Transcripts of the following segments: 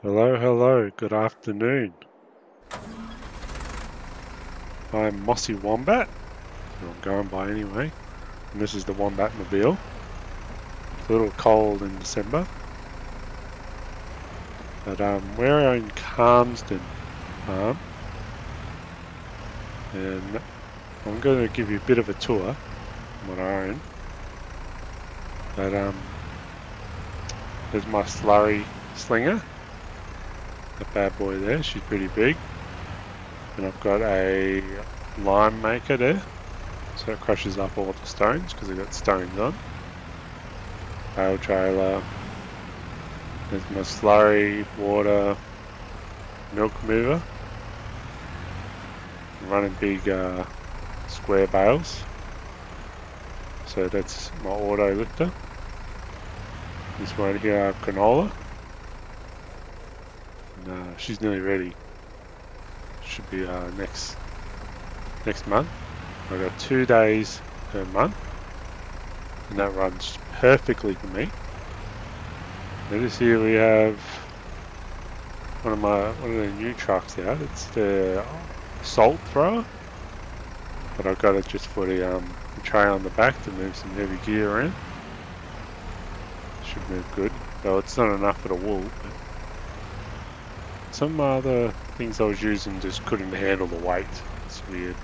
Hello, hello, good afternoon. I'm Mossy Wombat, who I'm going by anyway, and this is the Wombatmobile. It's a little cold in December, but we're in Calmsden farm, and I'm going to give you a bit of a tour on what I own. But there's my slurry slinger, that bad boy there, she's pretty big. And I've got a lime maker there, so it crushes up all the stones because I've got stones on. Bale trailer. There's my slurry, water, milk mover. I'm running big square bales. So that's my auto lifter. This one here, canola. And, she's nearly ready. Should be next month. I've got 2 days per month, and that runs perfectly for me. Notice here we have one of the new trucks out. It's the salt thrower, but I've got it just for the tray on the back to move some heavy gear around. Should move good, though it's not enough for the wool. But some other things I was using just couldn't handle the weight. It's weird.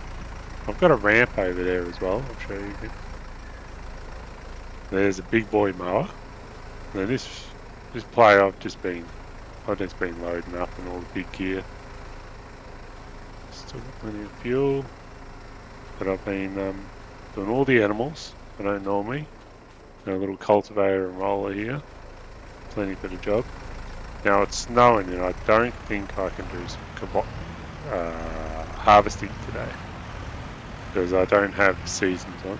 I've got a ramp over there as well. I'll show you again. There's a big boy mower. Now this play I've just been loading up and all the big gear. Still got plenty of fuel. But I've been doing all the animals I don't normally. Got a little cultivator and roller here. Plenty for the job. Now it's snowing and I don't think I can do some harvesting today, because I don't have seasons on.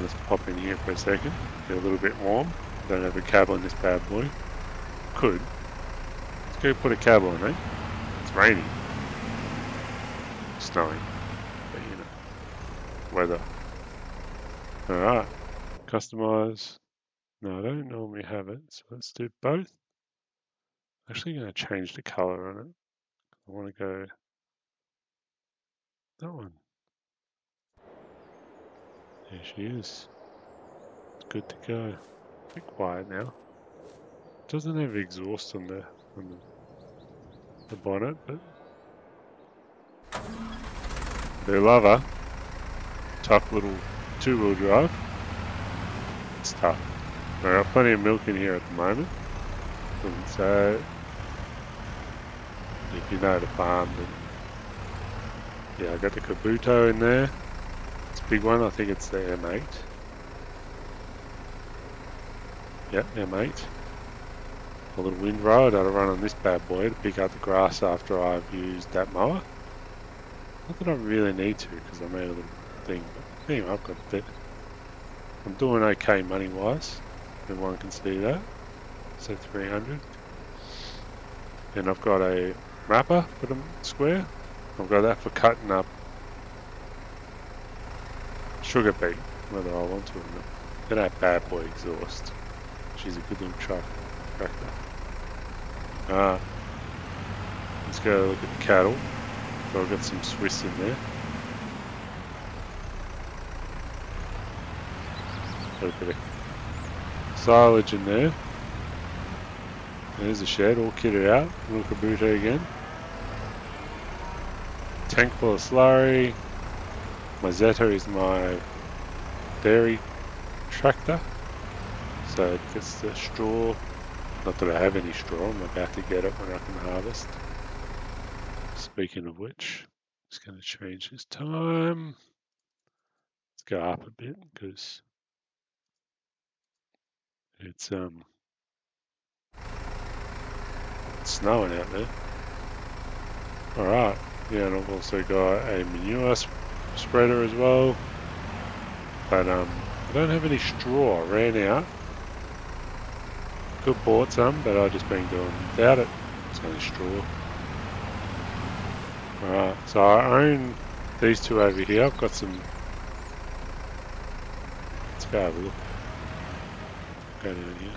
Let's pop in here for a second, get a little bit warm. Don't have a cab on this bad boy. Could. Let's go put a cab on, eh? It's raining. Snowing. But you know, weather. Alright. Customize. No, I don't normally have it, so let's do both. I'm actually going to change the color on it. I want to go that one. There she is. It's good to go. A bit quiet now. Doesn't have exhaust on the bonnet, but they love her. Tough little two-wheel drive. It's tough. I've got plenty of milk in here at the moment. And so, if you know the farm, then yeah, I got the Kabuto in there. It's a big one. I think it's the M8. Yep, M8. A little windrow that'll run on this bad boy to pick up the grass after I've used that mower. Not that I really need to, because I made a little thing. But anyway, I've got a bit. I'm doing okay money-wise. Everyone can see that. So 300. And I've got a wrapper for the square. I've got that for cutting up sugar beet, whether I want to or not. Then that bad boy exhaust. She's a good little tractor. Let's go look at the cattle. So I've got some Swiss in there. Got a bit of silage in there. There's a shed all kitted out. Little Kabuto again. Tank full of slurry. My Zeta is my dairy tractor. So it gets the straw. Not that I have any straw, I'm about to get it when I can harvest. Speaking of which, just going to change this time. Let's go up a bit because it's snowing out there. Alright, yeah, and I've also got a manure spreader as well. But I don't have any straw, I ran out. Could bought some, but I've just been doing without it. It's only straw. Alright, so I own these two over here. I've got some. Let's go have a look. Go down here.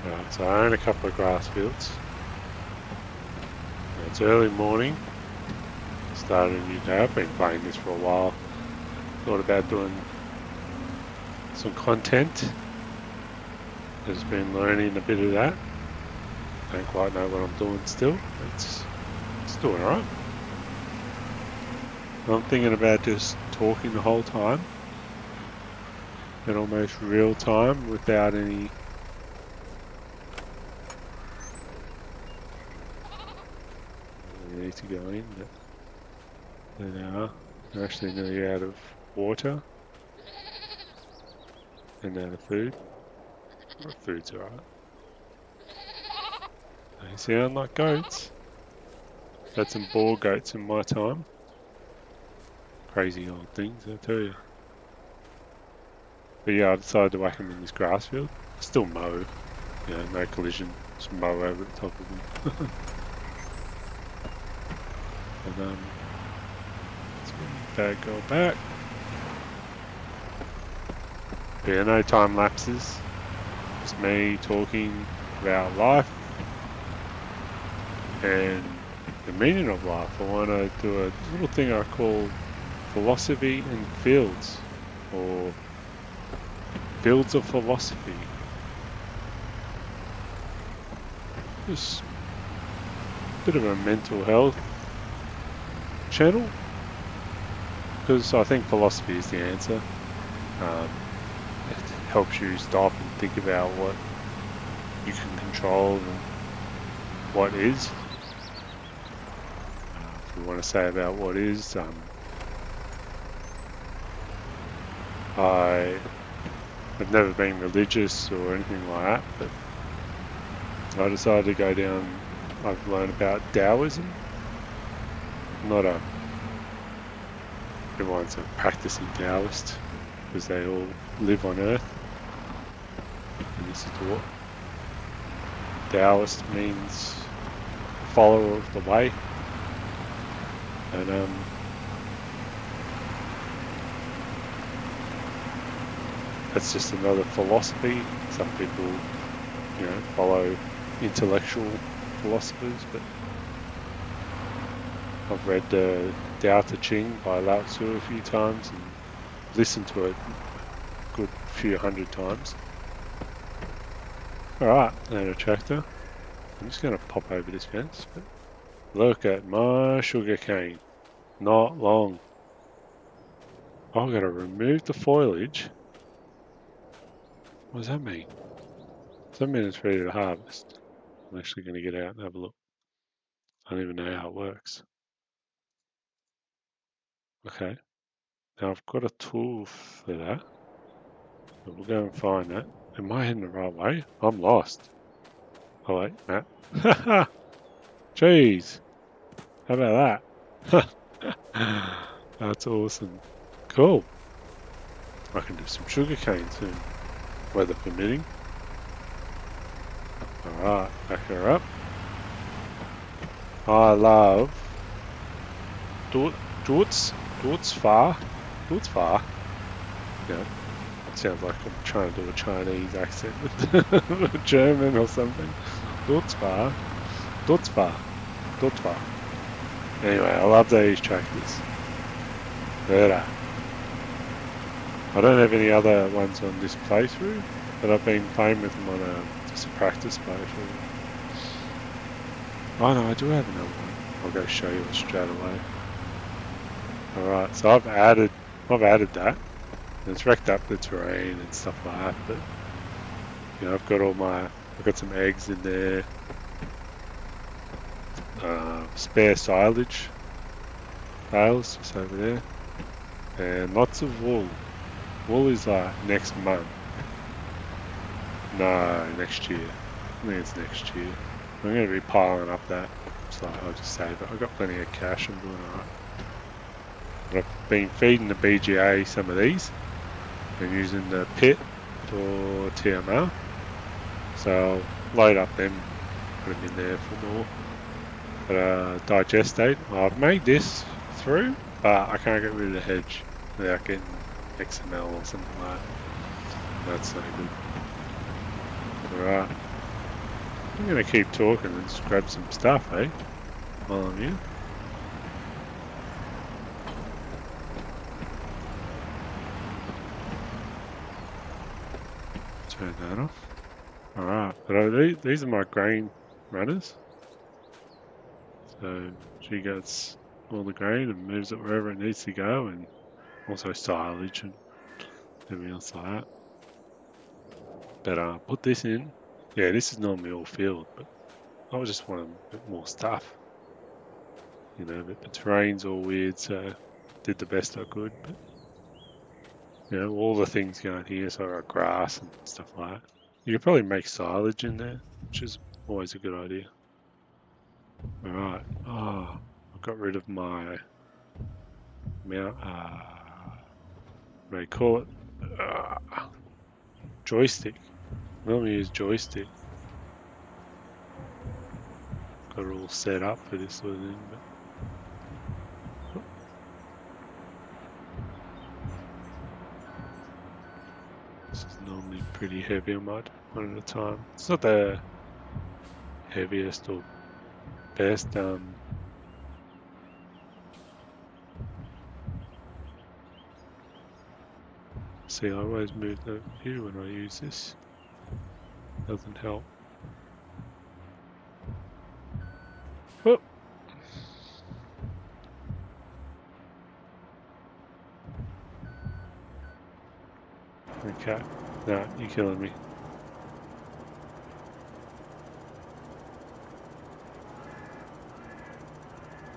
Right, so I own a couple of grass fields. It's early morning. Started a new day. I've been playing this for a while. Thought about doing some content. Just been learning a bit of that. Don't quite know what I'm doing still. It's doing alright. I'm thinking about just talking the whole time. In almost real time without any I need to go in, but there they are. They're actually nearly out of water and out of food. Well, food's alright. They sound like goats. Had some boar goats in my time. Crazy old things, I tell you. But yeah, I decided to whack them in this grass field. Still mow, you know, no collision. Just mow over the top of them. And let's get that girl back. But yeah, no time lapses. Just me talking about life and the meaning of life. I want to do a little thing I call philosophy in fields, or fields of philosophy. Just a bit of a mental health channel, because I think philosophy is the answer. It helps you stop and think about what you can control and what is. If we want to say about what is, I've never been religious or anything like that, but I decided to go down. I've learned about Taoism. Not everyone's a practicing Taoist because they all live on Earth. And this is what Taoist means, follower of the way. And that's just another philosophy. Some people, you know, follow intellectual philosophers, but I've read Tao Te Ching by Lao Tzu a few times and listened to it a good few hundred times. Alright, and a tractor. I'm just going to pop over this fence, but look at my sugar cane. Not long. I've got to remove the foliage. What does that mean? Does that mean it's ready to harvest? I'm actually going to get out and have a look. I don't even know how it works. Okay. Now I've got a tool for that. So we'll go and find that. Am I heading the right way? I'm lost. Oh wait, map. Haha! Jeez! How about that? That's awesome. Cool. I can do some sugarcane soon. Weather permitting. Alright, back her up. I love Dort's far. Yeah. It sounds like I'm trying to do a Chinese accent with German or something. Dort's far. Anyway, I love these tractors. Better. I don't have any other ones on this playthrough, but I've been playing with them on just a practice playthrough. Oh no, I do have another one. I'll go show you it straight away. Alright, so I've added that. And it's wrecked up the terrain and stuff like that, but you know, I've got some eggs in there. Spare silage bales just over there. And lots of wool. Wool is like next month. No, next year. I think it's next year. I'm going to be piling up that, so I'll just save it. I've got plenty of cash, I'm doing alright. But I've been feeding the BGA some of these and using the pit or TMR. So I'll load up them, put them in there for more. But digestate, I've made this through, but I can't get rid of the hedge without getting XML or something like that. That's no good. Alright. I'm gonna keep talking and just grab some stuff, eh? While I'm here. Turn that off. Alright, but these are my grain runners. So she gets all the grain and moves it wherever it needs to go, and also silage and everything else like that. But put this in. Yeah, this is normally all field, but I just want a bit more stuff. You know, but the terrain's all weird, so did the best I could. But you know, all the things going here, so I got grass and stuff like that. You could probably make silage in there, which is always a good idea. All right. Oh, I got rid of my mount. What do you call it? Joystick. Normally use joystick. Got it all set up for this sort of thing, but this is normally pretty heavy. I might one at a time. It's not the heaviest or best. See, I always move the view when I use this. Doesn't help. Oh. Okay. No, you're killing me.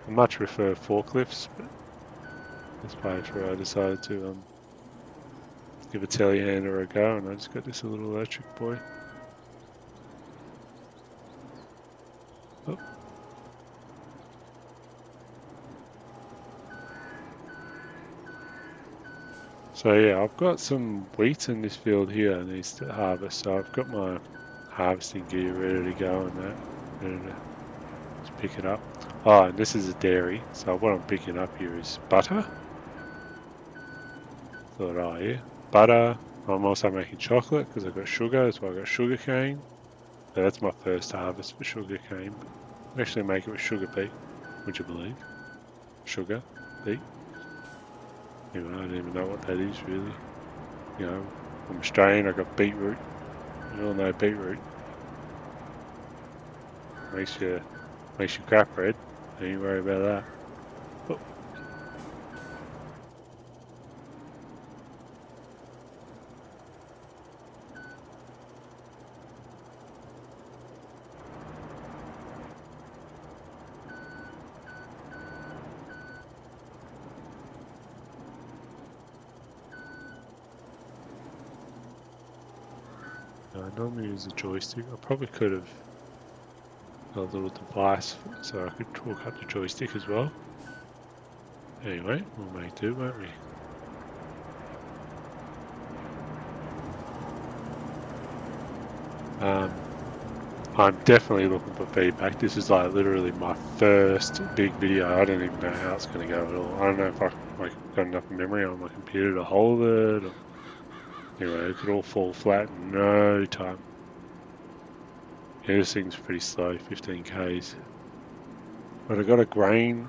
I much prefer forklifts, but this page where I decided to give a telehandler a go, and I just got this little electric boy. Oh. So yeah, I've got some wheat in this field here that needs to harvest, so I've got my harvesting gear ready to go and that, ready to just pick it up. Oh, and this is a dairy, so what I'm picking up here is butter. Thought, oh yeah, butter. I'm also making chocolate because I've got sugar, that's why I've got sugar cane. So that's my first harvest for sugar cane. I actually make it with sugar beet, would you believe? Sugar beet. You know, I don't even know what that is really. You know, I'm Australian, I got beetroot. You all know beetroot. Makes you crap red. Don't you worry about that. Oh. I normally use a joystick. I probably could have got a little device so I could talk up the joystick as well. Anyway, we'll make do, won't we? I'm definitely looking for feedback. This is like literally my first big video. I don't even know how it's going to go at all. I don't know if I got enough memory on my computer to hold it. Or, anyway, it could all fall flat in no time. Yeah, this thing's pretty slow, 15 Ks. But I got a grain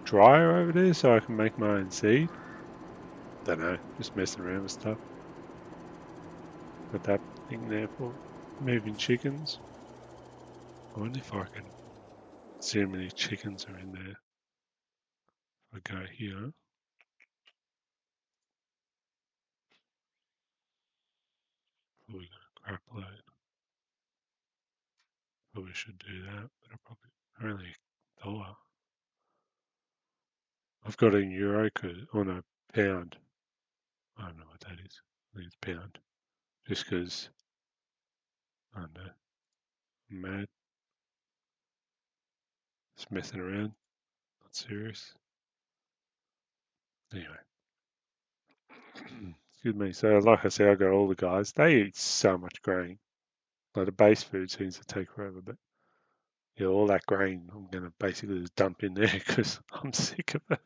dryer over there so I can make my own seed. Don't know, just messing around with stuff. Got that thing there for moving chickens. I wonder if I can see how many chickens are in there. If I go here. Oh, we got a crap load. Probably should do that, but I probably only $1. I've got it in euro, oh no, pound. I don't know what that is. I think it's pound. Just because, I don't know, I'm mad. Just messing around. Not serious. Anyway. Excuse me. So, like I said, I got all the guys. They eat so much grain. Like the base food seems to take forever, but yeah, all that grain I'm going to basically just dump in there because I'm sick of it.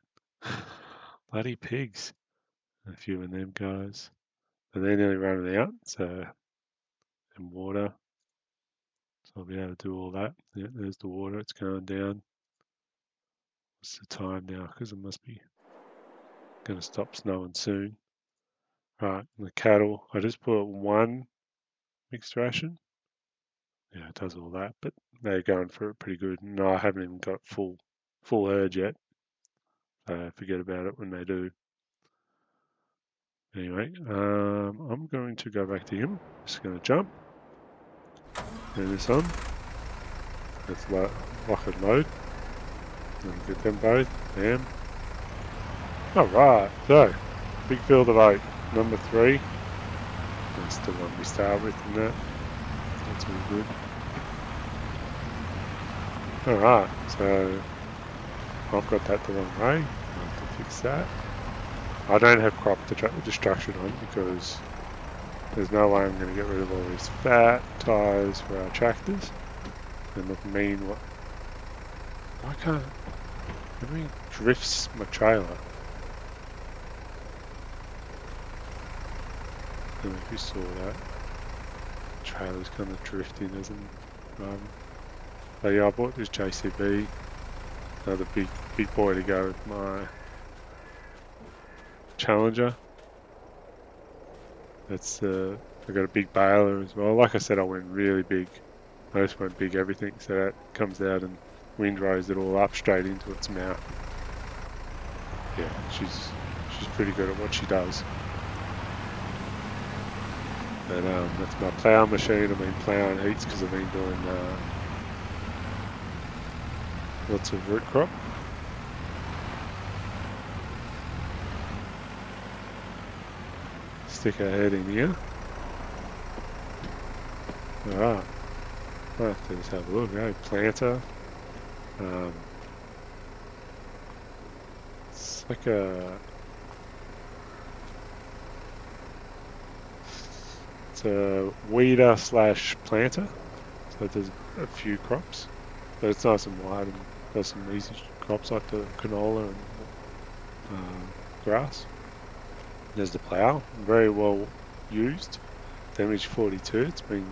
Bloody pigs. A few of them guys. And they're nearly running out, so and water. So I'll be able to do all that. Yeah, there's the water, it's going down. What's the time now? Because it must be going to stop snowing soon. Right, the cattle, I just put one mixed ration. Yeah, it does all that, but they're going for it pretty good. No, I haven't even got full herd yet. Forget about it when they do. Anyway, I'm going to go back to him. Just going to jump. Turn this on. Let's lock and load. And get them both. Bam. Alright, so big field of 8. Number 3. That's the one we start with and that. That's all good. Alright, so I've got that the wrong way. I have to fix that. I don't have crop destruction on because there's no way I'm going to get rid of all these fat tyres for our tractors. And look mean what... Why can't... Everything drifts my trailer. I don't know if you saw that. The trailer's kind of drifting as I'm But yeah, I bought this JCB. Another big boy to go with my Challenger. That's I got a big baler as well. Like I said, I went really big. I just went big everything, so that comes out and windrows it all up straight into its mouth. Yeah, she's pretty good at what she does. But that's my plough machine. I've been ploughing heaps because I've been doing lots of root crop. Stick our head in here. Alright. Let's just have a look. Okay, planter. It's like it's a weeder slash planter. So it does a few crops. But it's nice and wide and does some easy crops like the canola and grass. There's the plough, very well used. Damage 42, it's been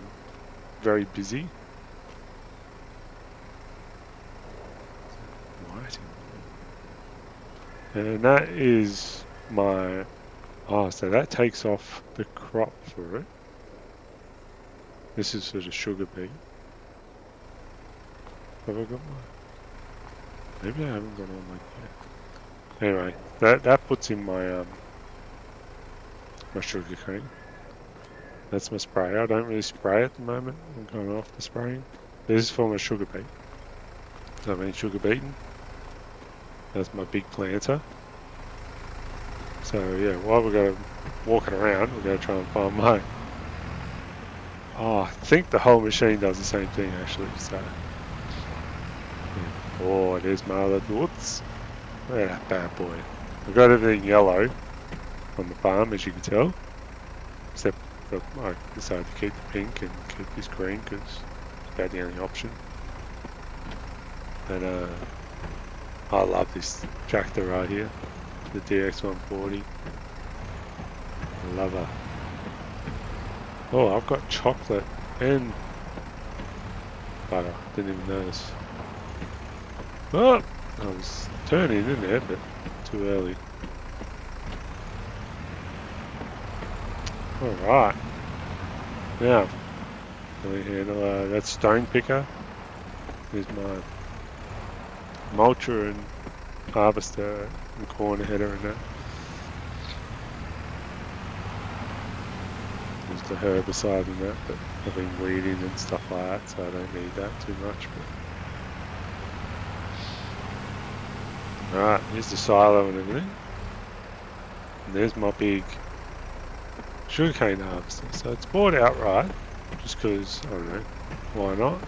very busy. And that is my... Oh, so that takes off the crop for it. This is for the sugar beet. Have I got my... Maybe I haven't got all my... Yeah. Anyway, that puts in my my sugar cane. That's my sprayer. I don't really spray at the moment. I'm going off the spraying. This is for my sugar beet. So I've been sugar beeting. That's my big planter. So yeah, while we're going to walk it around, we're going to try and find my... Oh, I think the whole machine does the same thing actually. So, yeah. Oh, there's my other nuts. Look at that bad boy. I've got everything yellow on the farm, as you can tell, except that I decided to keep the pink and keep this green because it's about the only option. And I love this tractor right here, the DX140. I love her. Oh, I've got chocolate and butter. Didn't even notice. Oh, I was turning in there, but too early. Alright. Now, let me handle that stone picker. Here's my mulcher and harvester and corn header and that. There's the herbicide and that, but I've been weeding and stuff like that, so I don't need that too much. Alright, here's the silo and everything. And there's my big sugarcane harvester. So it's bought outright, just because, I don't know, why not?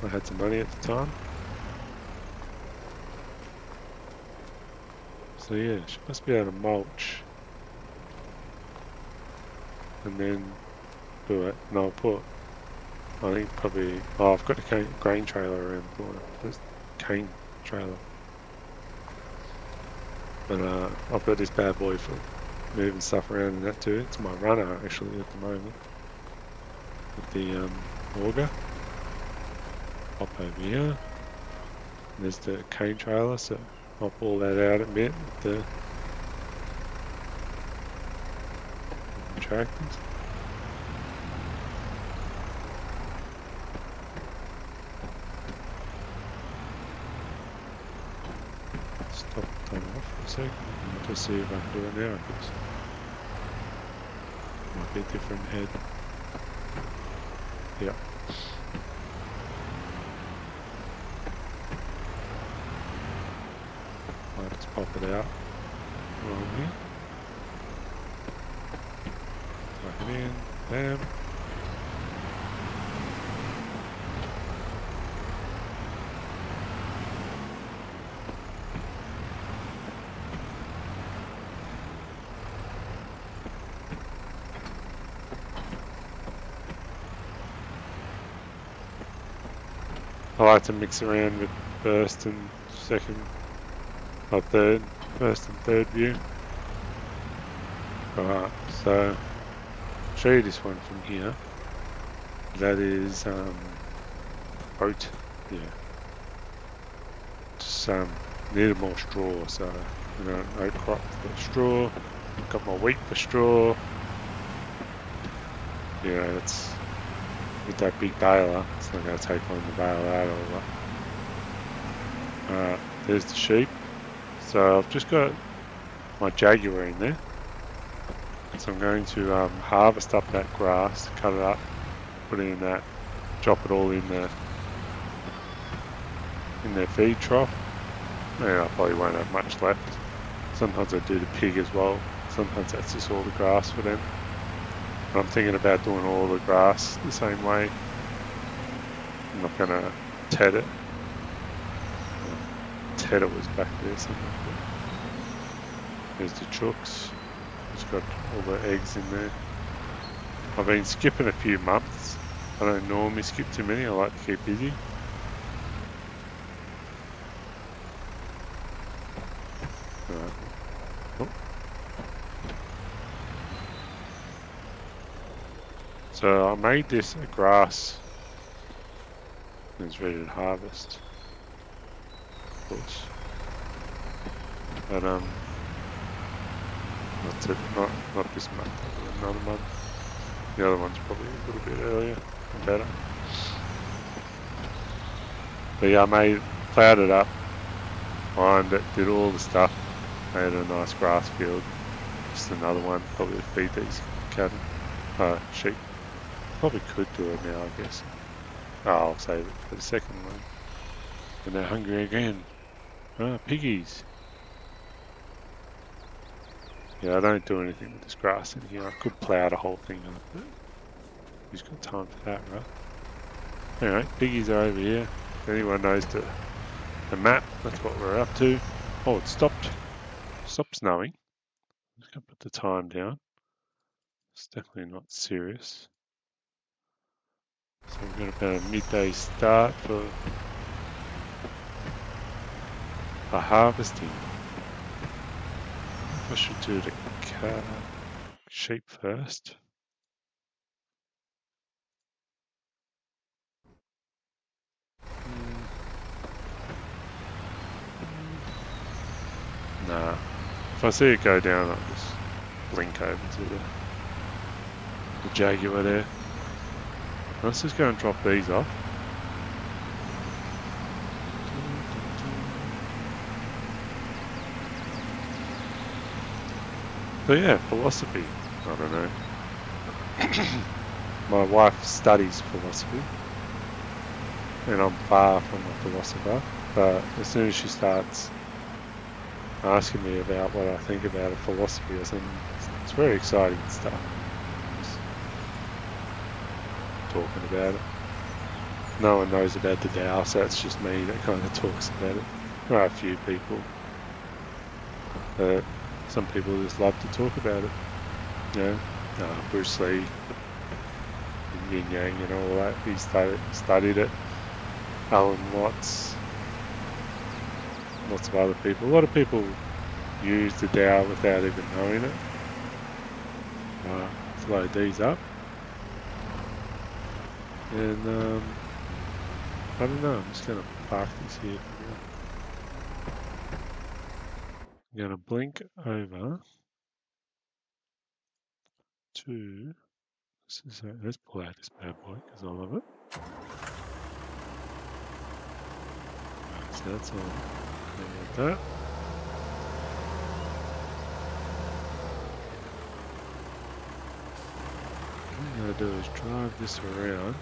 I had some money at the time. So yeah, she must be able to mulch. And then do it. And I'll put, I think probably, oh, I've got a grain trailer around the corner. There's a cane trailer. But I've got this bad boy for moving stuff around and that too. It's my runner actually at the moment. with the auger. Pop over here. And there's the cane trailer, so I'll pull that out a bit with the tractors. Stop that off for a second. I'll just see if I can do it now, because it might be a different head. Yep. Let's pop it out. Along here. Plug it in. Bam. I like to mix around with first and second, or third, first and third view. Alright, so I'll show you this one from here. That is oat, yeah. Just needed more straw, so you know, oat crop for straw. Got my wheat for straw. You know, it's with that big baler, it's not going to take long to bale that all up. Alright, there's the sheep. So I've just got my Jaguar in there. So I'm going to harvest up that grass, cut it up, put it in that, drop it all in their feed trough. And I probably won't have much left. Sometimes I do the pig as well. Sometimes that's just all the grass for them. I'm thinking about doing all the grass the same way. I'm not going to ted it. Tedder was back there somewhere. There's the chooks. It's got all the eggs in there. I've been skipping a few months. I don't normally skip too many. I like to keep busy. Oh. So I made this a grass. It's ready to harvest. Of course. But not this month, another month. The other one's probably a little bit earlier and better. But yeah, I plowed it up, lined it, did all the stuff, made a nice grass field. Just another one, probably to feed these cattle, sheep. Probably could do it now, I guess. Oh, I'll save it for the second one. And they're hungry again. Ah, piggies. Yeah, I don't do anything with this grass in here. I could plough the whole thing up, but who's got time for that, right? Anyway, piggies are over here. If anyone knows the map, that's what we're up to. Oh, it stopped. Stopped snowing. I'm just going to put the time down. It's definitely not serious. So we've got about a midday start for harvesting. I should do the sheep first. Nah. If I see it go down, I'll just blink over to the Jaguar there. Let's just go and drop these off. So yeah, philosophy. I don't know. My wife studies philosophy, and I'm far from a philosopher. But as soon as she starts asking me about what I think about a philosophy or something, it's very exciting stuff. Just talking about it. No one knows about the Tao, so it's just me that kind of talks about it. There are a few people. Some people just love to talk about it. You know, Bruce Lee, Yin Yang and all that. He studied it. Alan Watts, lots of other people. A lot of people use the Tao without even knowing it. Let's load these up. And I don't know, I'm just going to park this here for now. I'm going to blink over to, let's pull out this bad boy because I love it. Right, so that's on. There we go. What I'm going to do is drive this around.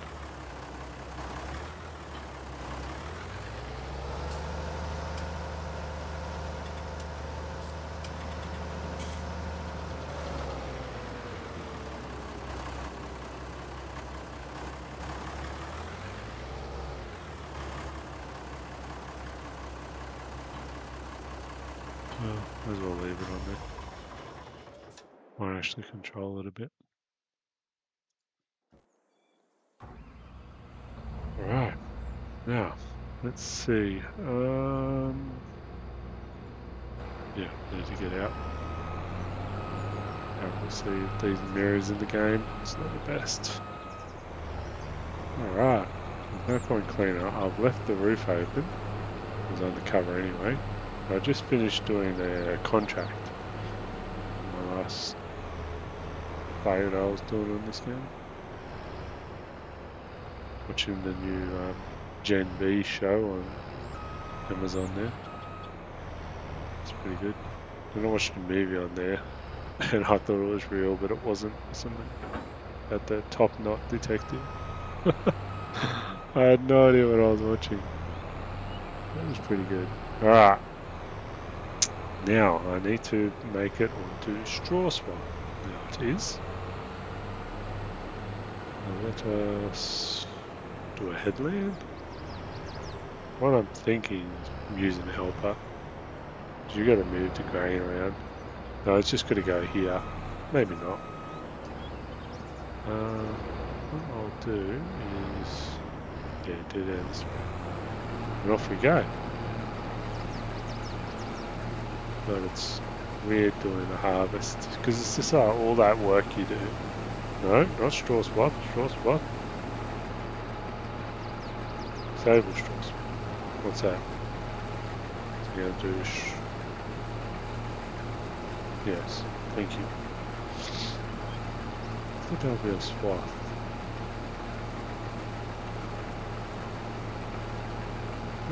Well, might as well leave it on there. Might actually control it a bit. Alright, now, let's see. Yeah, need to get out. Obviously, these mirrors in the game, it's not the best. Alright, there's no point cleaning up. I've left the roof open. It was undercover anyway. I just finished doing the contract. My last play that I was doing on this game. Watching the new Gen V show on Amazon there. It's pretty good. Then I watched a movie on there and I thought it was real, but it wasn't. Something at the Top Knot Detective. I had no idea what I was watching. That was pretty good. Alright. Now I need to make it onto straw swap. Now it is. Now let us do a headland. What I'm thinking is using a helper. You got to move the grain around. No, it's just got to go here. Maybe not. What I'll do is, yeah, do that this way. And off we go. But it's weird doing the harvest because it's just all that work you do. No, not straw swap. Straw swap. Sable straw swap. What's that? So you're going to do yes, thank you. I think that'll be a swap.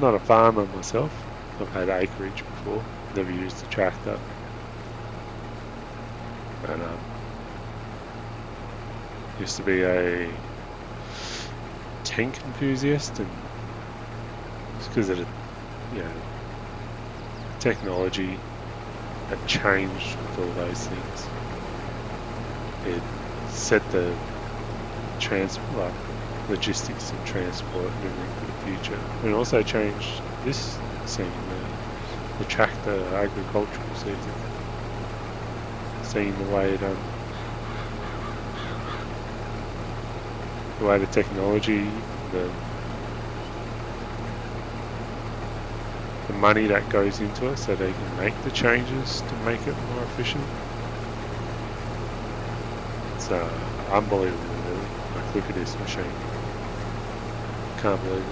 Not a farmer myself. I've had acreage before. Never used a tractor. And used to be a tank enthusiast, and it's because of the, you know, technology had changed with all those things. It set the transport, logistics and transport and everything for the future. And also changed this scene, the tractor agricultural season. Seeing the way the technology, the money that goes into it, so they can make the changes to make it more efficient. It's unbelievable, really. Like, look at this machine. Can't believe it.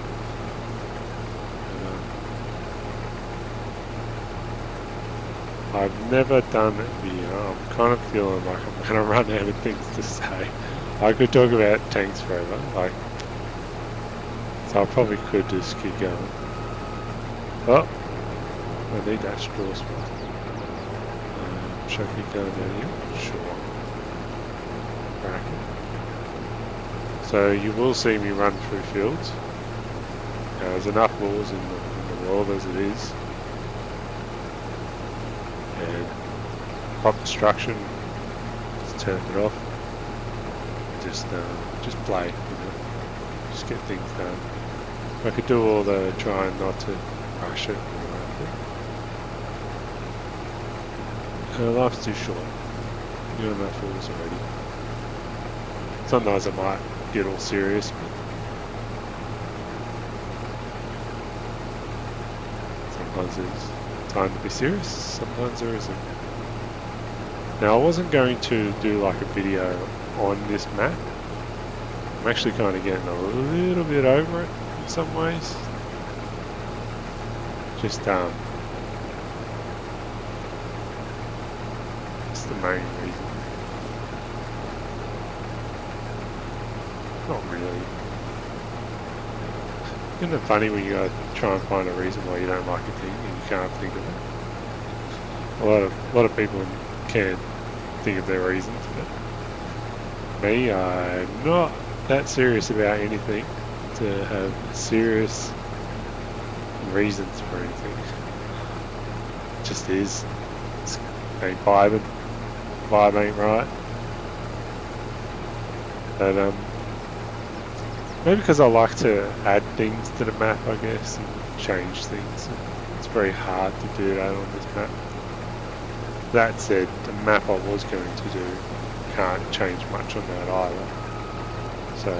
And, I've never done a video. I'm kind of feeling like I'm going to run out of things to say. I could talk about tanks forever, like, so I probably could just keep going. Oh, I need that straw spot. Should I keep going down here? Sure. Bracket. So you will see me run through fields. There's enough laws in the world as it is. And crop destruction, just turn it off. Just play, you know. Just get things done. I could do all the trying not to rush it. Life's too short. You're enough fools already. Sometimes I might get all serious, but sometimes there's time to be serious, sometimes there isn't. Now I wasn't going to do like a video on this map, I'm actually kind of getting a little bit over it in some ways. Just that's the main reason. Not really. Isn't it funny when you gotta try and find a reason why you don't like a thing and you can't think of it? A lot of people can think of their reasons, but me, I'm not that serious about anything to have serious reasons for anything. It just is. It's ain't vibing. Vibe ain't right. But maybe because I like to add things to the map, I guess, and change things. It's very hard to do that on this map. That said, the map I was going to do can't change much on that either. So,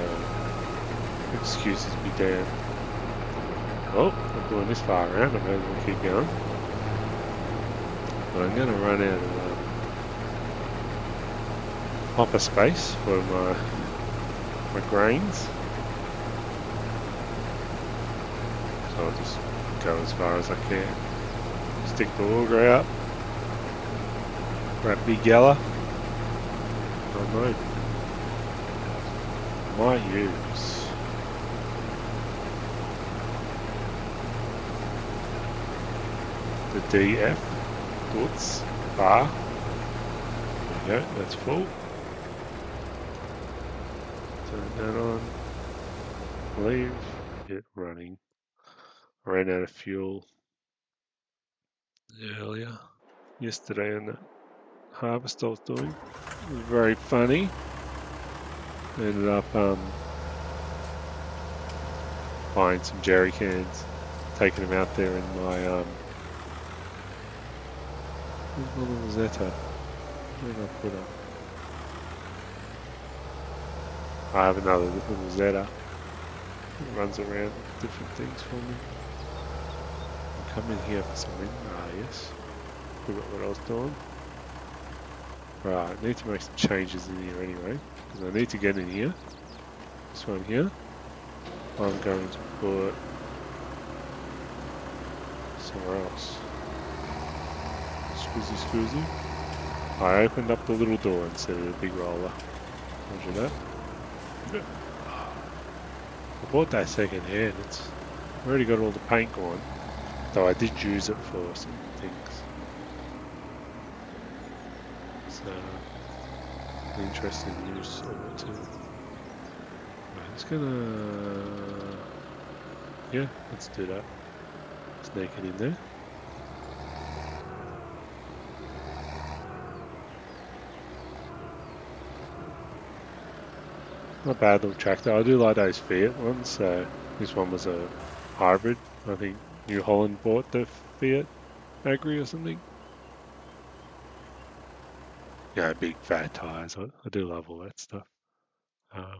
excuses be damned. Oh, I'm going this far around, I may as well keep going. But I'm going to run out of hopper space for my grains. So I'll just go as far as I can. Stick the auger out. Grab big yellow. I don't know. Might use the DF Goods bar. There we go, that's full. Turn that on. Leave it running. I ran out of fuel earlier, yesterday on that harvest I was doing. It was very funny. Ended up buying some jerry cans, taking them out there in my where's my little Zeta? Where did I put her? I have another little Zeta. It runs around different things for me. I'll come in here for some wind. Ah, yes. Forgot what I was doing. Right, I need to make some changes in here anyway, because I need to get in here. This one here. I'm going to put somewhere else. Scoozy. I opened up the little door instead of the big roller. Roger that. I bought that second hand. It's already got all the paint gone, though I did use it for some things. So, an interesting use of it too. I'm just gonna, yeah, let's do that. Snake it in there. Not a bad little tractor. I do like those Fiat ones. So this one was a hybrid. I think New Holland bought the Fiat Agri or something. Yeah, big fat tires. I do love all that stuff.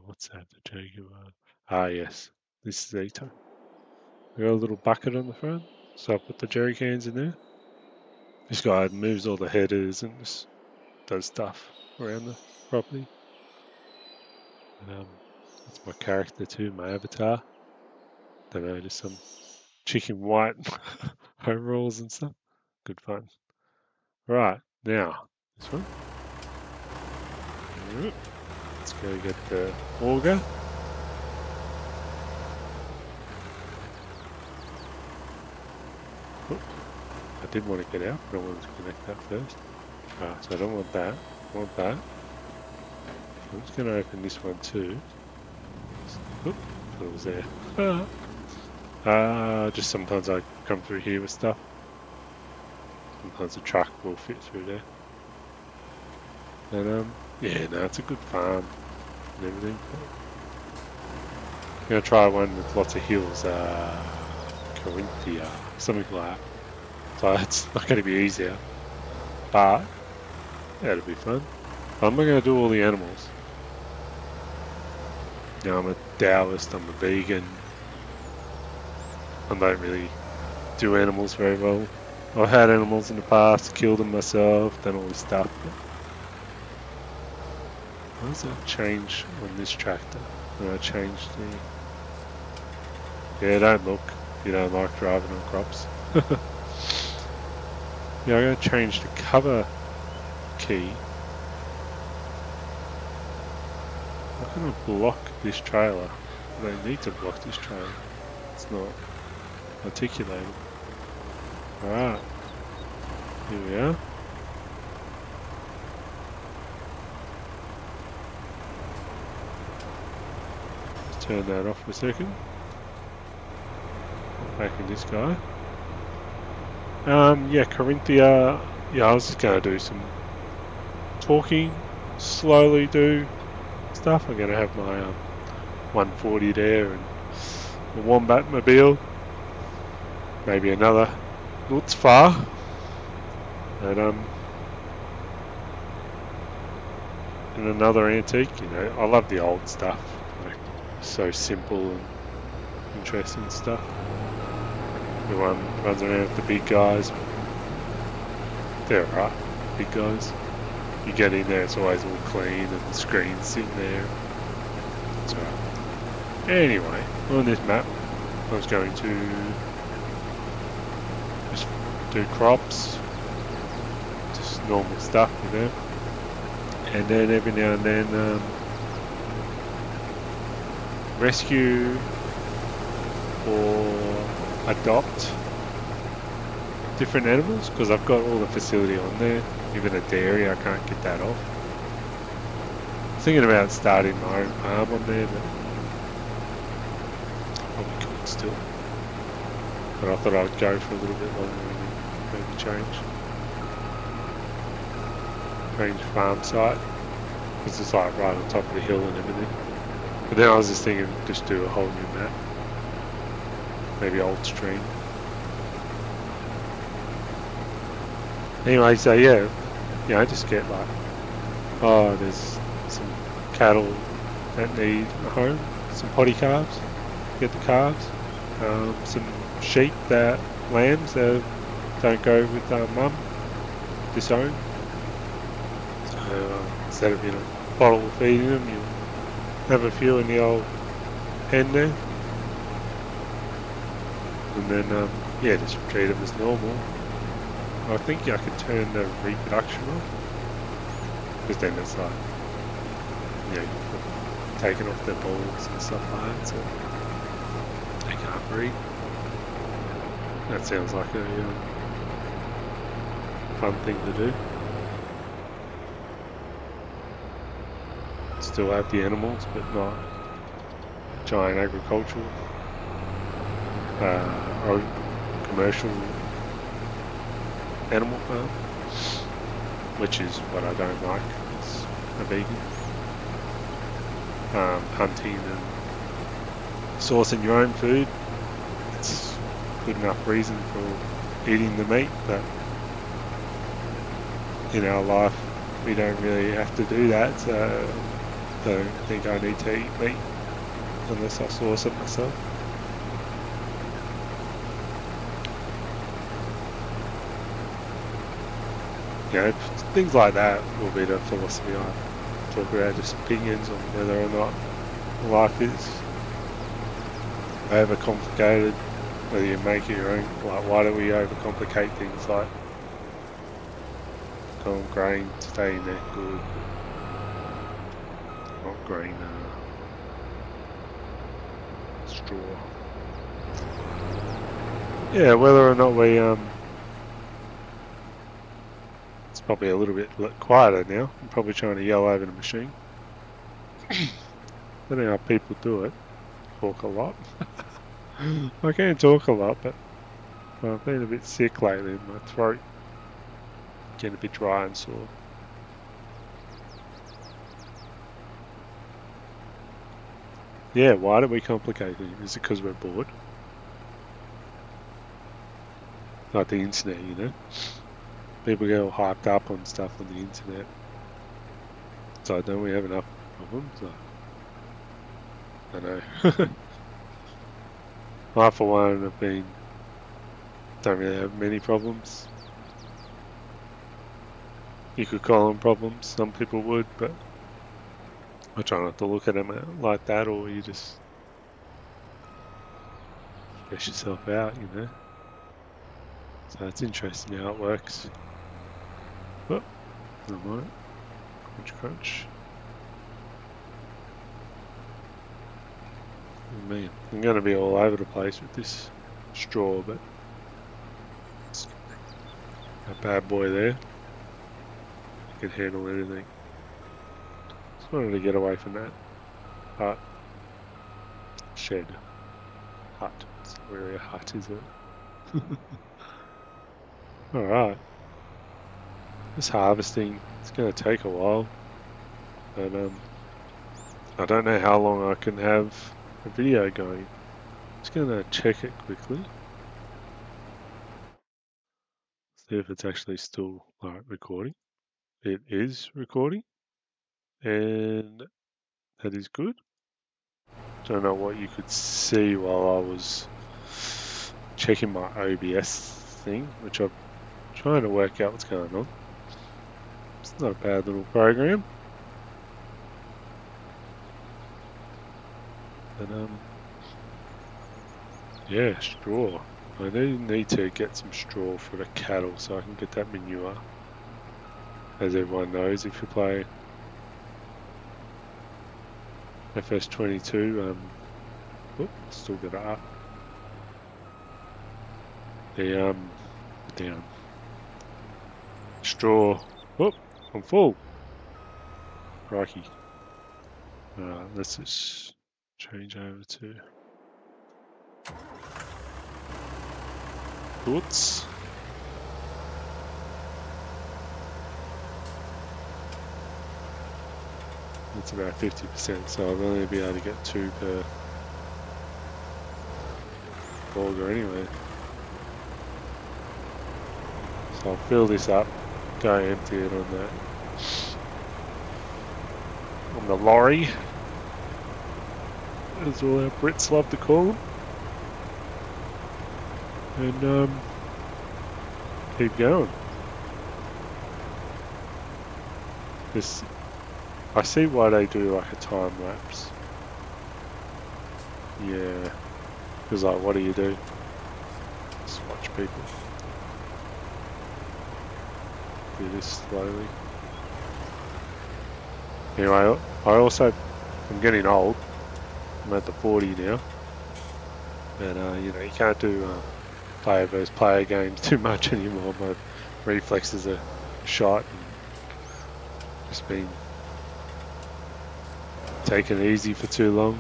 What's that? The Jaguar. Ah, yes. This is Eto. I got a little bucket on the front, so I put the jerry cans in there. This guy moves all the headers and just does stuff around the property. And, that's my character too, my avatar. Don't know, just some chicken white overalls and stuff. Good fun. Right, now, this one. Let's go get the auger. Oh, I did want to get out, but I wanted to connect that first. Right, so I don't want that. I want that. I'm just going to open this one too. Oh, it was there. Just sometimes I come through here with stuff. Sometimes the truck will fit through there. And yeah, no, it's a good farm and everything. I'm gonna try one with lots of hills, Corinthia, something like that. So it's not gonna be easier, but yeah, it'll be fun. I'm not gonna do all the animals. You know, I'm a Taoist, I'm a vegan. I don't really do animals very well. I've had animals in the past, killed them myself, done all this stuff. But why does that change on this tractor? And I changed the... Yeah, don't look. You don't like driving on crops. Yeah, I'm going to change the cover key. I'm going to block this trailer. I don't need to block this trailer. It's not articulated. Alright. Here we are. Let's turn that off for a second. Back in this guy. Yeah, Corinthia. Yeah, I was just going to do some talking, slowly do stuff. I'm going to have my 140 there and the Wombatmobile. Maybe another Nutzfahr. And and another antique. You know, I love the old stuff. Like, so simple and interesting stuff. Everyone runs around with the big guys. They're alright, big guys. You get in there, it's always all clean and the screen's sitting there. It's alright. Anyway, on this map, I was going to just do crops, just normal stuff, you know. And then every now and then rescue or adopt different animals, because I've got all the facility on there. Even a dairy, I can't get that off. I was thinking about starting my own farm on there, but I probably could still. But I thought I'd go for a little bit longer and maybe change farm site, because it's like right on top of the hill and everything. But then I was just thinking, just do a whole new map. Maybe old stream. Anyway, so yeah, you know, just get like, oh, there's some cattle that need a home, some potty calves, get the calves, some sheep lambs that don't go with mum, disown. So instead of, you know, bottle feeding them, you have a few in the old pen there. And then, yeah, just treat them as normal. I think I could turn the reproduction off, because then it's like, you know, taking off their balls and stuff like that, so they can't breed. That sounds like a fun thing to do. Still have the animals, but not giant agricultural or commercial animal farm, which is what I don't like as a vegan. Hunting and sourcing your own food, it's good enough reason for eating the meat, but in our life we don't really have to do that, so I don't think I need to eat meat unless I source it myself. You know, things like that will be the philosophy I talk about, just opinions on whether or not life is overcomplicated, whether you make it your own. Like, why do we overcomplicate things like on grain staying there good, not grain, straw. Yeah, whether or not we it's probably a little bit quieter now. I'm probably trying to yell over the machine. I don't know how people do it. Talk a lot. I can talk a lot, but I've been a bit sick lately. My throat getting a bit dry and sore. Yeah, why do we complicate things? Is it because we're bored? Like the internet, you know? People get all hyped up on stuff on the internet. So don't we have enough problems? I know. I, for one, don't really have many problems. You could call them problems, some people would, but I try not to look at them like that, or you just stress yourself out, you know. So it's interesting how it works. Oh, never mind. Crunch, crunch. Oh, man, I'm going to be all over the place with this straw, but that bad boy there, I can handle anything. Just wanted to get away from that hut, shed, hut. It's not really a hut, is it? All right. This harvesting, it's going to take a while, but I don't know how long I can have a video going. Just going to check it quickly, see if it's actually still recording. It is recording, and that is good. Don't know what you could see while I was checking my OBS thing, which I'm trying to work out what's going on. It's not a bad little program. But yeah, straw. I do need to get some straw for the cattle so I can get that manure. As everyone knows, if you play FS22, still got it up. The down. Straw. Oh, I'm full. Crikey. Alright, let's just change over to thoughts. It's about 50%, so I'll only be able to get 2 per auger anyway. So I'll fill this up, go empty it on the lorry, as all our Brits love to call them, and keep going. This, I see why they do like a time lapse. Yeah, because like, what do you do? Just watch people do this slowly. Anyway, I'm getting old. I'm at the 40 now, and you know, you can't do player versus player games too much anymore. My reflexes are shot and just been taken easy for too long.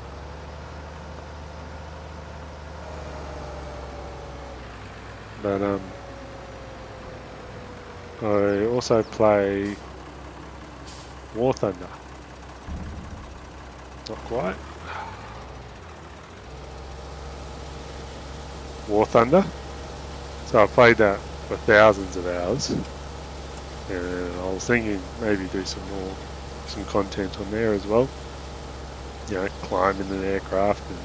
But I also play War Thunder. Not quite. War Thunder. So I played that for thousands of hours, and I was thinking maybe do some content on there as well. You know, climb in an aircraft and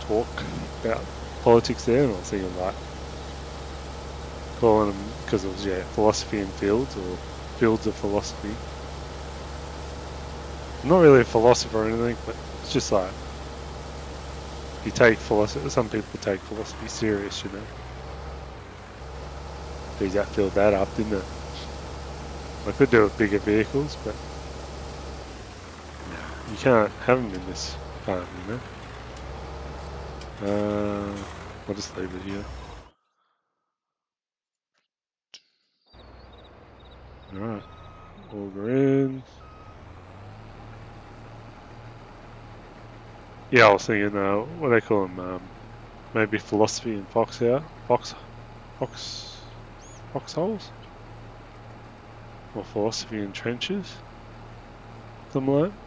talk about politics there, and I was thinking like calling them, because it was philosophy in fields, or fields of philosophy. I'm not really a philosopher or anything, but it's just like, if you take philosophy, some people take philosophy serious, you know. Geez, that filled that up, didn't it? I could do it with bigger vehicles, but you can't have them in this farm, you know. I'll just leave it here. Alright, auger in. Yeah, I was thinking, what do they call them? Maybe philosophy in foxholes? Or philosophy in trenches? Something like that.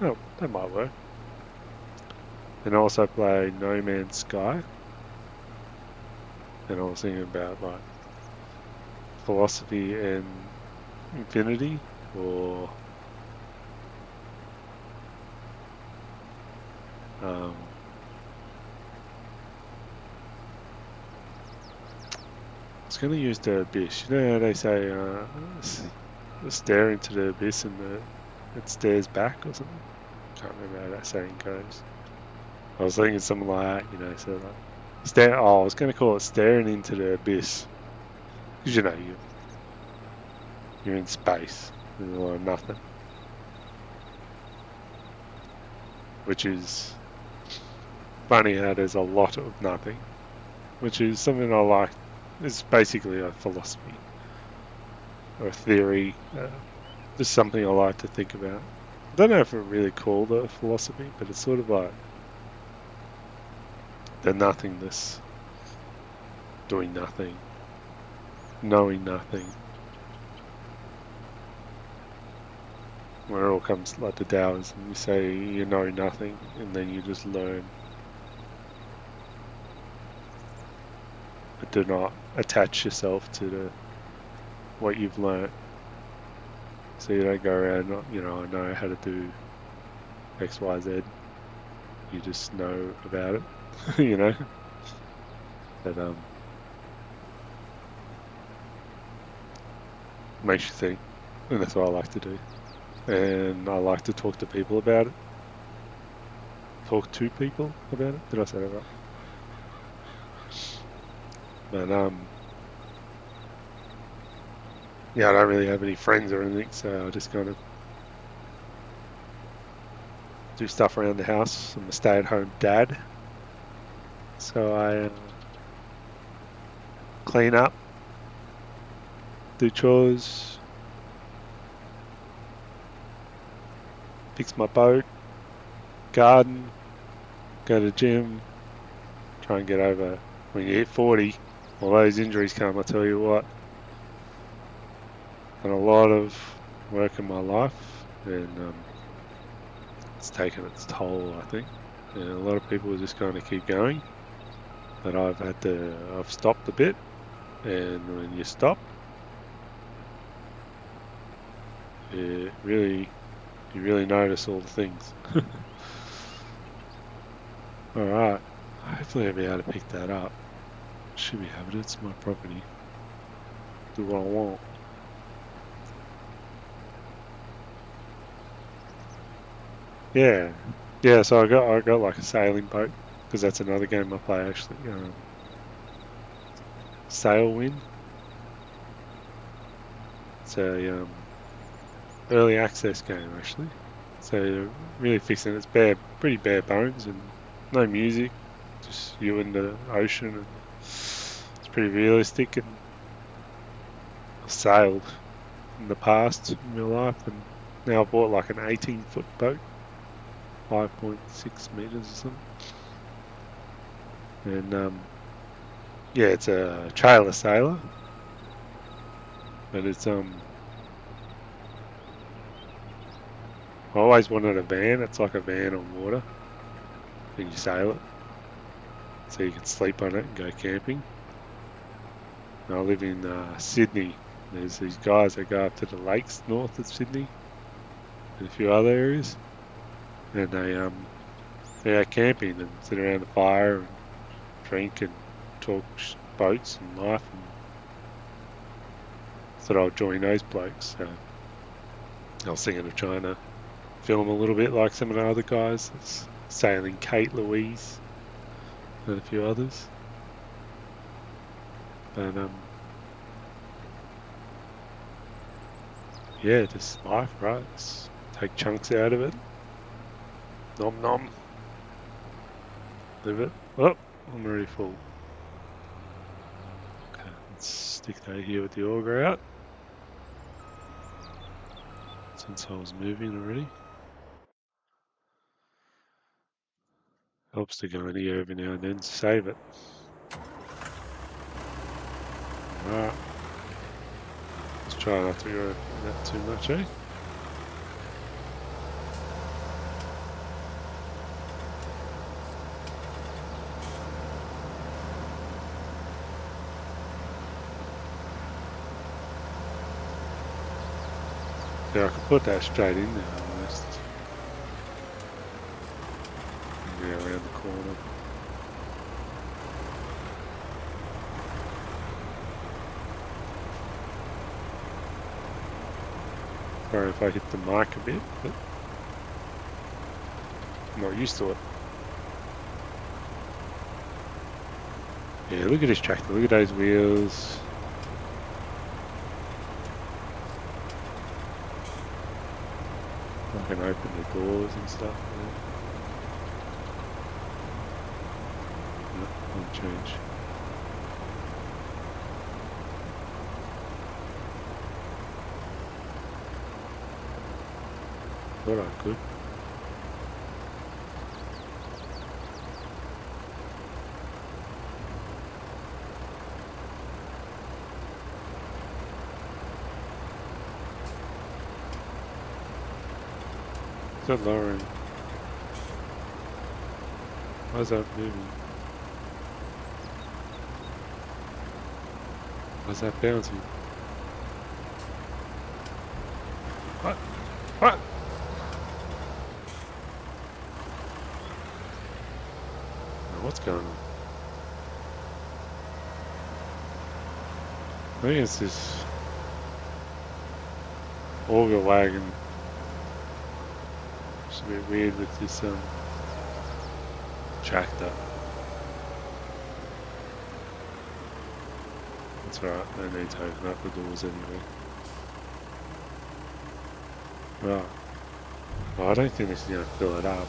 Oh, that might work. And I also play No Man's Sky. And I was thinking about like philosophy and infinity, or I was going to use the abyss. You know how they say stare into the abyss and it stares back or something. Can't remember how that saying goes. I was thinking something like that, you know, so like stare. Oh, I was going to call it staring into the abyss, because you know you're in space. There's a lot of nothing, which is funny how there's a lot of nothing, which is something I like. It's basically a philosophy or a theory, just something I like to think about. I don't know if it really called a philosophy, but it's sort of like the nothingness, doing nothing, knowing nothing. Where it all comes like the Taoism, you say you know nothing, and then you just learn. But do not attach yourself to what you've learnt. So you don't go around, you know, I know how to do X, Y, Z. You just know about it, you know. But makes you think, and that's what I like to do. And I like to talk to people about it. Talk to people about it. Did I say that right? But yeah, I don't really have any friends or anything, so I just kind of do stuff around the house. I'm a stay-at-home dad, so I clean up, do chores, fix my boat, garden, go to the gym, try and get over. When you hit 40, all those injuries come, I tell you what. Done a lot of work in my life, and it's taken its toll, I think. And a lot of people just kind of keep going, but I've stopped a bit, and when you stop, you really notice all the things. Alright, hopefully I'll be able to pick that up. Should be able to, it's my property. Do what I want. Yeah, yeah. So I got like a sailing boat, because that's another game I play actually. Sailwind. It's a early access game actually. So really fixing it's pretty bare bones and no music, just you in the ocean, and it's pretty realistic. And I've sailed in the past in real life, and now I bought like an 18-foot boat. 5.6 meters or something, and yeah, it's a trailer sailor, but it's I always wanted a van. It's like a van on water, and you sail it, so you can sleep on it and go camping. And I live in Sydney. There's these guys that go up to the lakes north of Sydney and a few other areas, and they go camping and sit around the fire and drink and talk boats and life, and thought I'll join those blokes. So I was thinking of trying to film a little bit like some of the other guys. It's sailing Kate, Louise, and a few others. But yeah, just life, right? Just take chunks out of it. Nom nom. Live it. Oh, I'm already full. Okay, let's stick that here with the auger out, since I was moving already. Helps to go in here every now and then to save it. Alright. Let's try not to go that too much, eh? Yeah, I could put that straight in there almost. Yeah, around the corner. Sorry if I hit the mic a bit, but I'm not used to it. Yeah, look at this tractor, look at those wheels. I can open the doors and stuff. No, I'll change. Thought I could. Is that lowering? Why is that moving? Why is that bouncing? What? What? What's going on? I think it's this auger wagon. It's a bit weird with this tractor. That's alright, I need to open up the doors anyway. Right. Well, I don't think this is going to fill it up.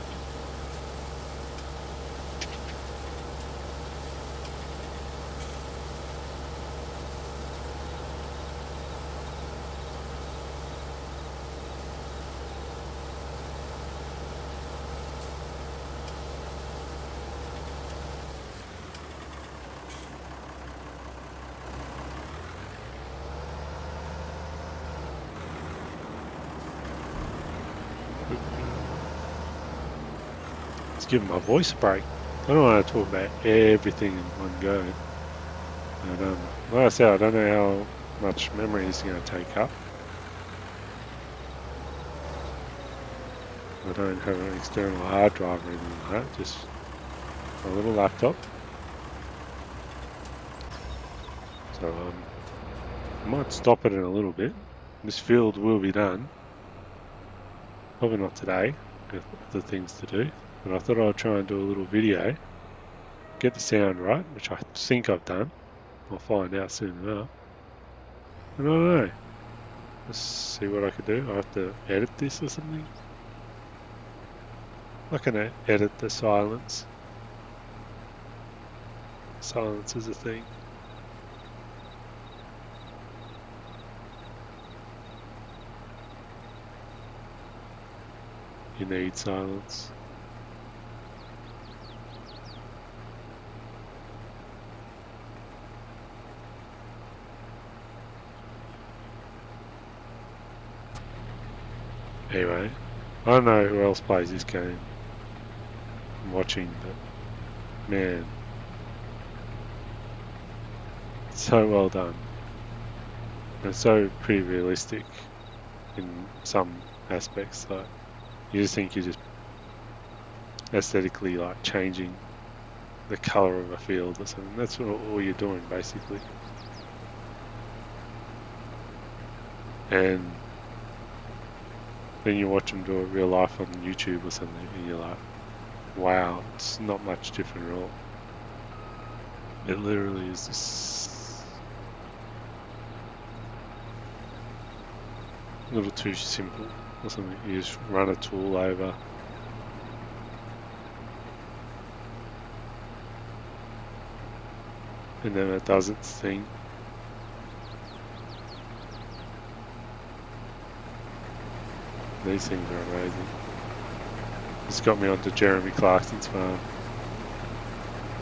Giving my voice a break. I don't want to talk about everything in one go. But, like I said, I don't know how much memory it's going to take up. I don't have an external hard drive or anything like that, just a little laptop. So I might stop it in a little bit. This field will be done. Probably not today, got other things to do. But I thought I'd try and do a little video, get the sound right, which I think I've done. I'll find out soon enough. And I don't know. Let's see what I could do. I have to edit this or something. I can edit the silence. Silence is a thing. You need silence. Anyway, I don't know who else plays this game. I'm watching, but man, it's so well done. And it's so pretty realistic in some aspects. Like you just think you're just aesthetically like changing the colour of a field or something. That's all you're doing basically. And then you watch them do it real life on YouTube or something and you're like, wow, it's not much different at all. It literally is just a little too simple or something. You just run a tool over. And then it does its thing. These things are amazing. It's got me onto Jeremy Clarkson's farm.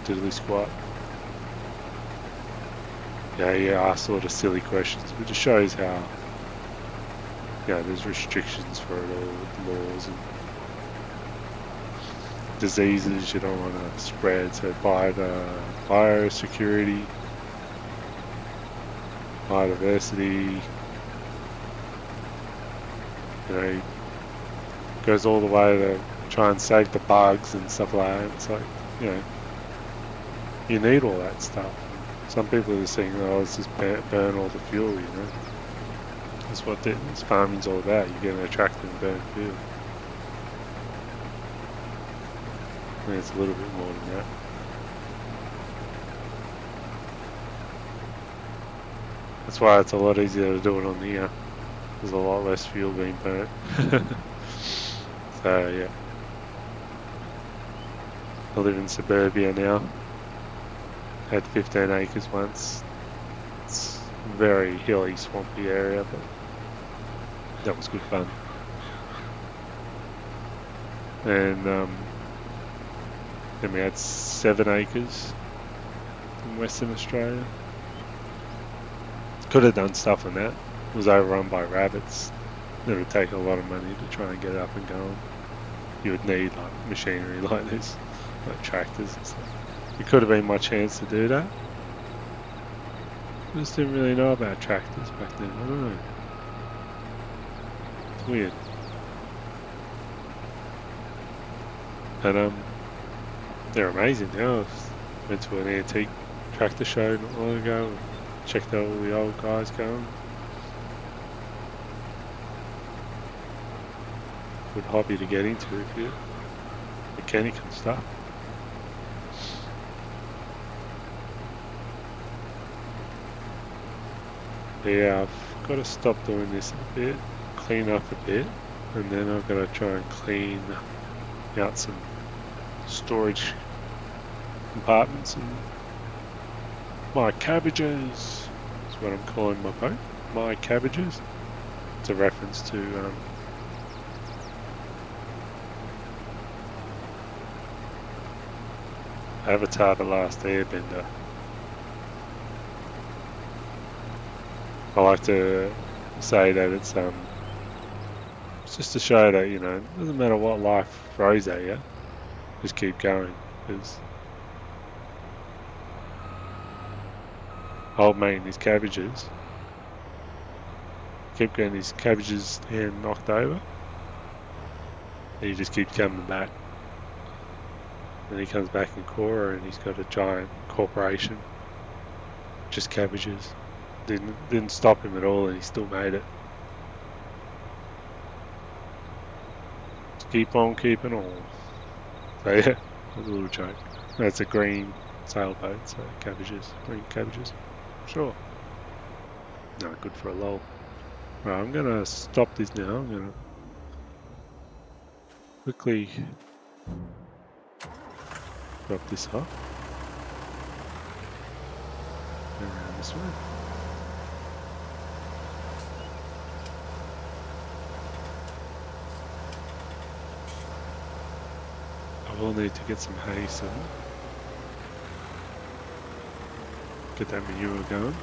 Diddly squat. Yeah, he asks sort of silly questions, but it shows how, you know, there's restrictions for it all with laws and diseases you don't want to spread. So biosecurity, biodiversity, you know, goes all the way to try and save the bugs and stuff like that. It's like, you know, you need all that stuff. Some people are just saying, oh, let's just burn all the fuel, you know. That's what this farming's all about. You get a tractor and burn field. I think it's a little bit more than that. That's why it's a lot easier to do it on here. There's a lot less fuel being burnt. So yeah. I live in suburbia now. Had 15 acres once. It's a very hilly, swampy area, but that was good fun. And then we had 7 acres in Western Australia. Could have done stuff on that. It was overrun by rabbits. It would take a lot of money to try and get it up and going. You would need like machinery like this, like tractors and stuff. It could have been my chance to do that. I just didn't really know about tractors back then. I don't know. It's weird. And they're amazing now. I went to an antique tractor show not long ago and checked out all the old guys going. Good hobby to get into if you're mechanic and stuff. Yeah, I've got to stop doing this a bit, clean up a bit, and then I've got to try and clean out some storage compartments and my cabbages is what I'm calling my boat. My cabbages. It's a reference to Avatar: The Last Airbender. I like to say that it's just to show that, you know, it doesn't matter what life throws at you, just keep going, because old mate and his cabbages keep getting his cabbages hand knocked over, and he just keeps coming back. Then he comes back in Cora and he's got a giant corporation, just cabbages. Didn't stop him at all, and he still made it. Just keep on keeping on. So yeah, a little joke. That's a green sailboat, so cabbages, green cabbages. Sure. No, good for a lull. Right, I'm gonna stop this now. I'm gonna quickly drop this off. Go around this way. I will need to get some hay soon. Get that manure going.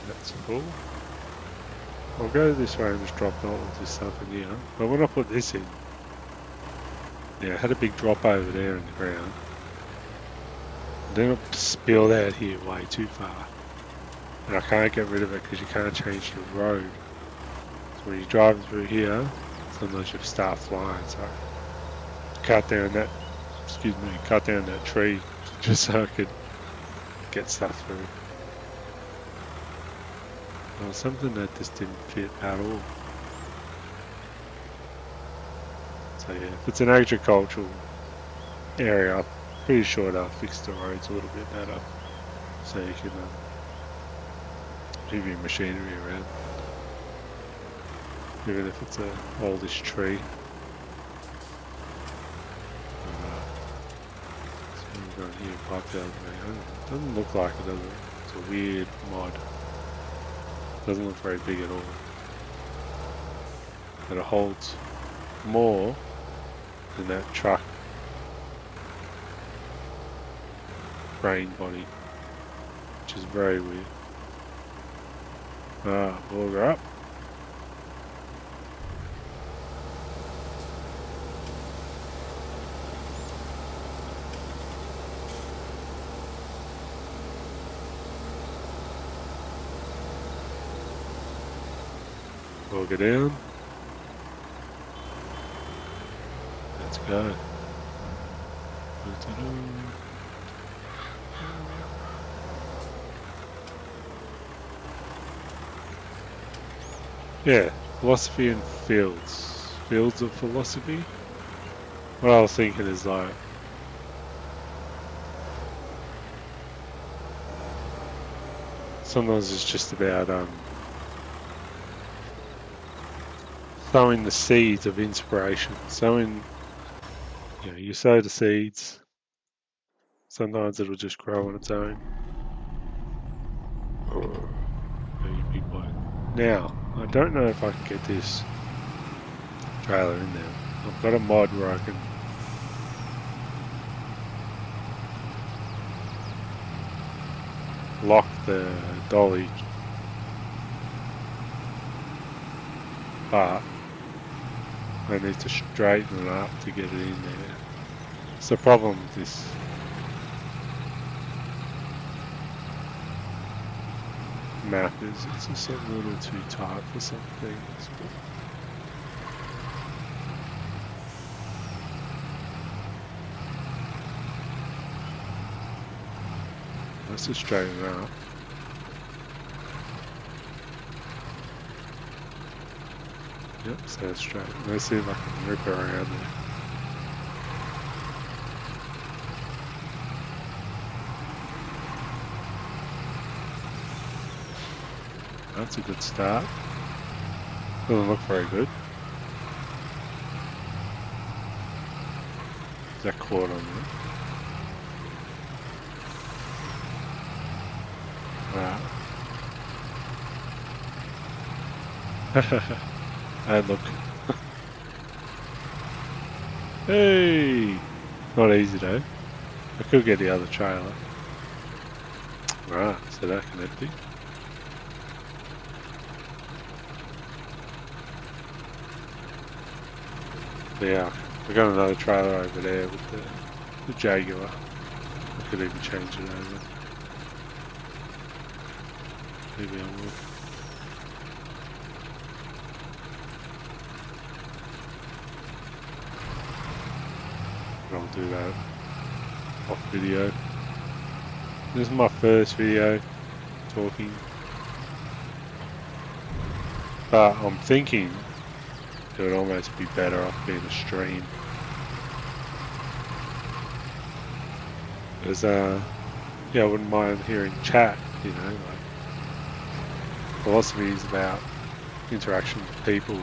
That's full. I'll go this way and just drop all of this stuff in here. But when I put this in, yeah, I had a big drop over there in the ground. Then it spilled out here way too far, and I can't get rid of it because you can't change the road. So when you're driving through here, sometimes you start flying. So cut down that, cut down that tree just so I could get stuff through. Well, something that just didn't fit at all. So yeah, if it's an agricultural area, I'm pretty sure they'll fix the roads a little bit better, so you can move your machinery around, even if it's a oldish tree. So we've got here 5,000. It doesn't look like it, does it? It's a weird mod. Doesn't look very big at all. But it holds more than that truck brain body, which is very weird. Ah, auger up. Auger down. go. Yeah, philosophy and fields. Fields of philosophy? What I was thinking is like, sometimes it's just about sowing the seeds of inspiration. You sow the seeds. Sometimes it'll just grow on its own. Very big one. Now, I don't know if I can get this trailer in there. I've got a mod where I can lock the dolly, but I need to straighten it up to get it in there. It's the problem with this. Map is it's just a little too tight for some things. Let's just straighten it up. Yep, so it's straight. Let's see if I can rip around there. That's a good start. Doesn't look very good. Is that caught on there? Wow. And look. Hey! Not easy though. I could get the other trailer. Right, so that can empty. Yeah, I got another trailer over there with the Jaguar. I could even change it over. Maybe I will. But I'll do that off video. This is my first video talking. But I'm thinking it would almost be better off being a stream. Because, yeah, I wouldn't mind hearing chat, you know, like, philosophy is about interaction with people.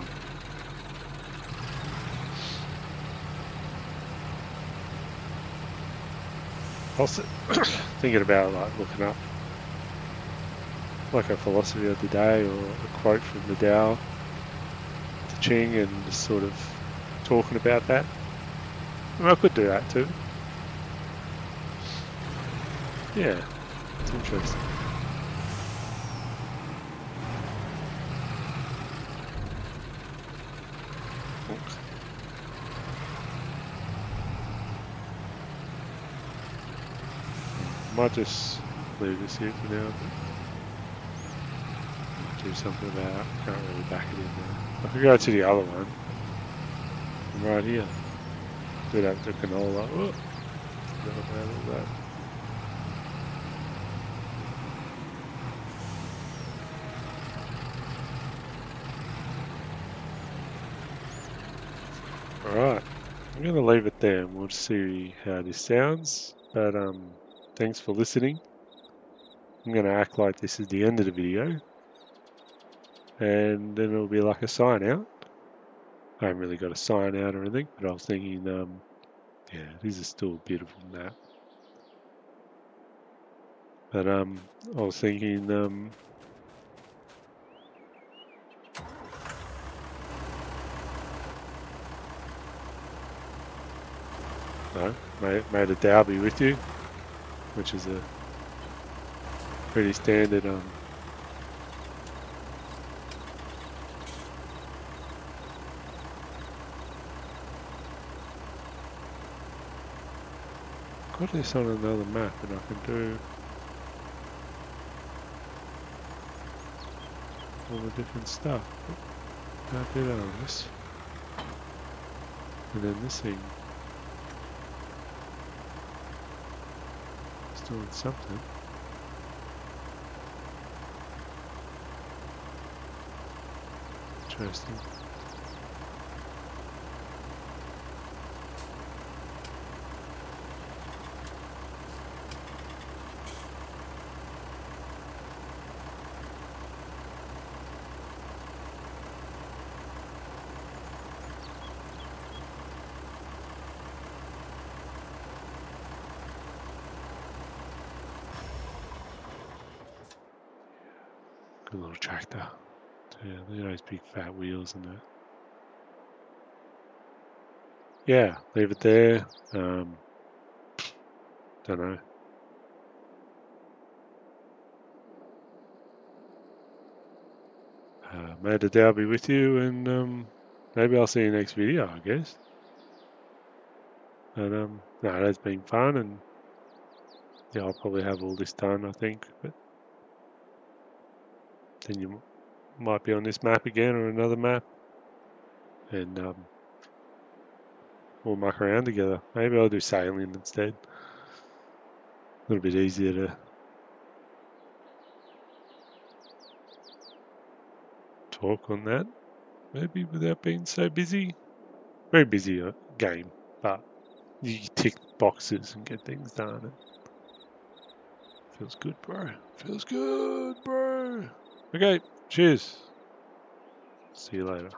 I was thinking about, like, looking up, like, a philosophy of the day or a quote from the Tao Te Ching and just sort of talking about that. I mean, I could do that too. Yeah, it's interesting. Might just leave this here for now. Do something about it. Can't really back it in there. I could go to the other one. I'm right here. Do that to canola. Oh, forgot about all that. Alright, I'm going to leave it there and we'll see how this sounds. But thanks for listening. I'm going to act like this is the end of the video. And then it'll be like a sign out. I haven't really got a sign out or anything, but I was thinking, yeah, this is still a beautiful map. But I was thinking, no, may the Tao be with you, which is a pretty standard got this on another map and I can do all the different stuff. I did on this. And then this thing doing something. Interesting. Good little tractor. Yeah, look at those big fat wheels and that. Yeah, leave it there. Don't know. Made a day I'll be with you, and maybe I'll see you next video, I guess. But no, that's been fun, and yeah, I'll probably have all this done, I think. But then you might be on this map again or another map, and we'll muck around together. Maybe I'll do sailing instead. A little bit easier to talk on that, maybe without being so busy. Very busy game, but you tick boxes and get things done. And feels good, bro. Feels good, bro. Okay, cheers. See you later.